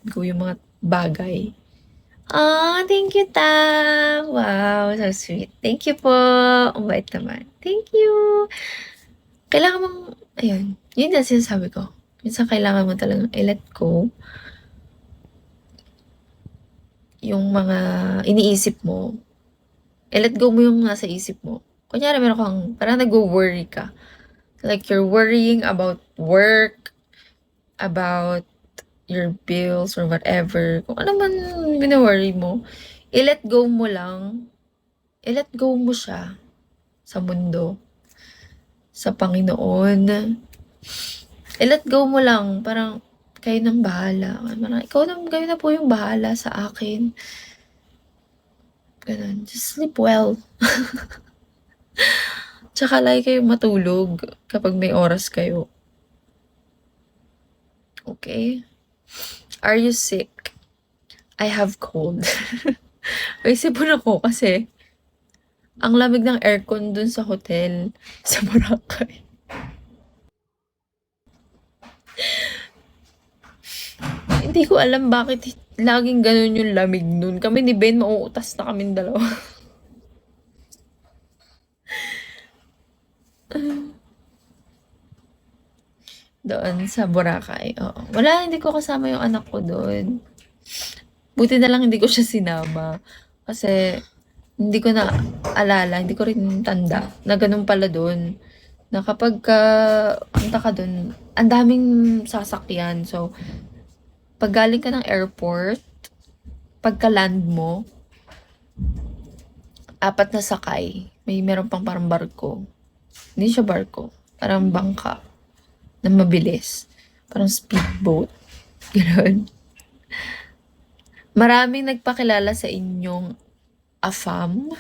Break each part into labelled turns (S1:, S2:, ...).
S1: go yung mga bagay. Ah, thank you, Ta. Wow, so sweet. Thank you po. Ang bait naman. Thank you. Kailangan mong, ayun, yun ang sinasabi ko. Minsan kailangan mo talagang i-let go yung mga iniisip mo. I-let go mo yung nasa isip mo. Kunyari, meron kang, parang nag-worry ka. Like, you're worrying about work, about your bills or whatever. Kung ano man wini-worry mo, i-let go mo lang. I-let go mo siya sa mundo, sa Panginoon. I-let go mo lang. Parang, kayo nang bahala. Parang, kayo na po yung bahala sa akin. Ganun. Just sleep well. Tsaka lagi kayong matulog kapag may oras kayo. Okay? Are you sick? I have cold. May sipon ako kasi ang lamig ng aircon dun sa hotel sa Boracay. Hindi ko alam bakit laging ganun yung lamig nun. Kami ni Ben, mauutas na kaming dalawa. Doon sa Boracay, oo. Wala, hindi ko kasama yung anak ko doon. Buti na lang hindi ko siya sinama. Kasi hindi ko na alala, hindi ko rin tanda na ganun pala doon. Na kapag punta ka doon, ang daming sasakyan. So, pag galing ka ng airport, pagka-land mo, 4 na sakay. May meron pang parang barko. Hindi siya barko. Parang bangka na mabilis. Parang speedboat. Gano'n. Maraming nagpakilala sa inyong AFAM?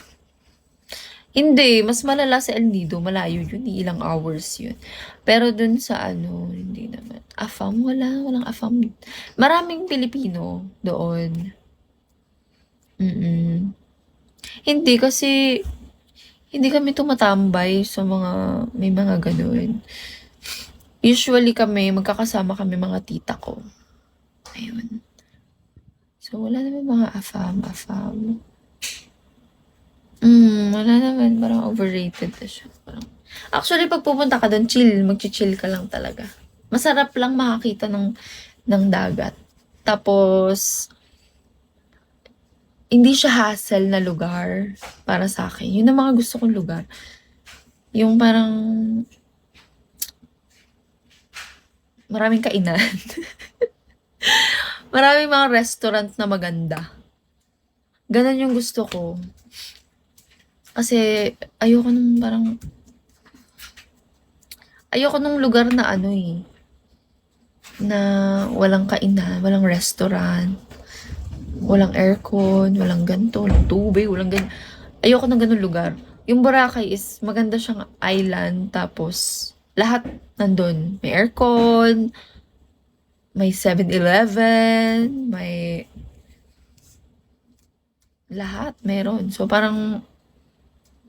S1: Hindi, mas malala sa El Nido. Malayo yun. Ilang hours yun. Pero dun sa ano, hindi naman. AFAM? Walang AFAM. Maraming Pilipino doon. Hindi kasi hindi kami tumatambay sa mga may mga gano'n. Usually kami, magkakasama kami mga tita ko. Ayun. So, wala naman mga AFAM. Wala naman. Parang overrated na siya. Parang, actually, pag pupunta ka doon, magchi-chill ka lang talaga. Masarap lang makakita ng dagat. Tapos, hindi siya hassle na lugar para sa akin. Yun ang mga gusto kong lugar. Yung parang maraming kainan. Maraming mga restaurant na maganda. Ganon yung gusto ko. Kasi ayoko nung lugar na ano eh, na walang kainan, walang restaurant, walang aircon, walang ganito, walang tubig, walang ganyan. Ayoko ng ganun lugar. Yung Boracay is maganda siyang island, tapos lahat nandun. May aircon, may 7-Eleven, may lahat meron. So parang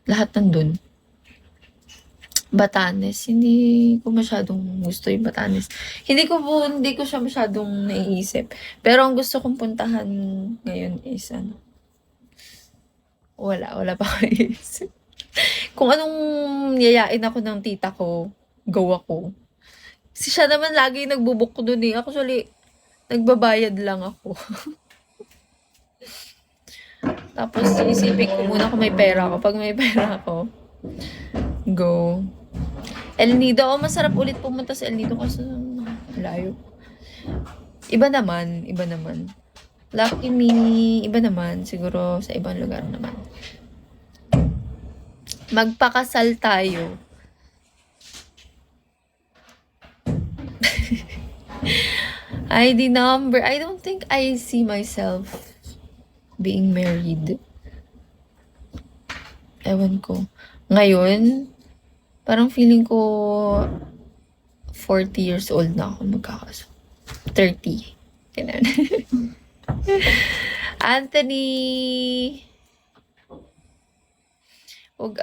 S1: lahat nandun. Batanes, hindi ko masyadong gusto yung Batanes. Hindi ko siya masyadong naiisip. Pero ang gusto kong puntahan ngayon is ano, wala pa ako naisip. Kung anong yayain ako ng tita ko, go ako. Si siya naman lagi nagbo-book dun eh. Actually, nagbabayad lang ako. Tapos iisipin ko muna kung may pera ako. Pag may pera ako, go. El Nido, masarap ulit pumunta sa El Nido kasi layo. Iba naman. Lucky me, iba naman. Siguro sa ibang lugar naman. Magpakasal tayo. ID number. I don't think I see myself being married. Ewan ko. Ngayon, parang feeling ko 40 years old na ako magkakaso. 30. Ganun. Anthony! Huwag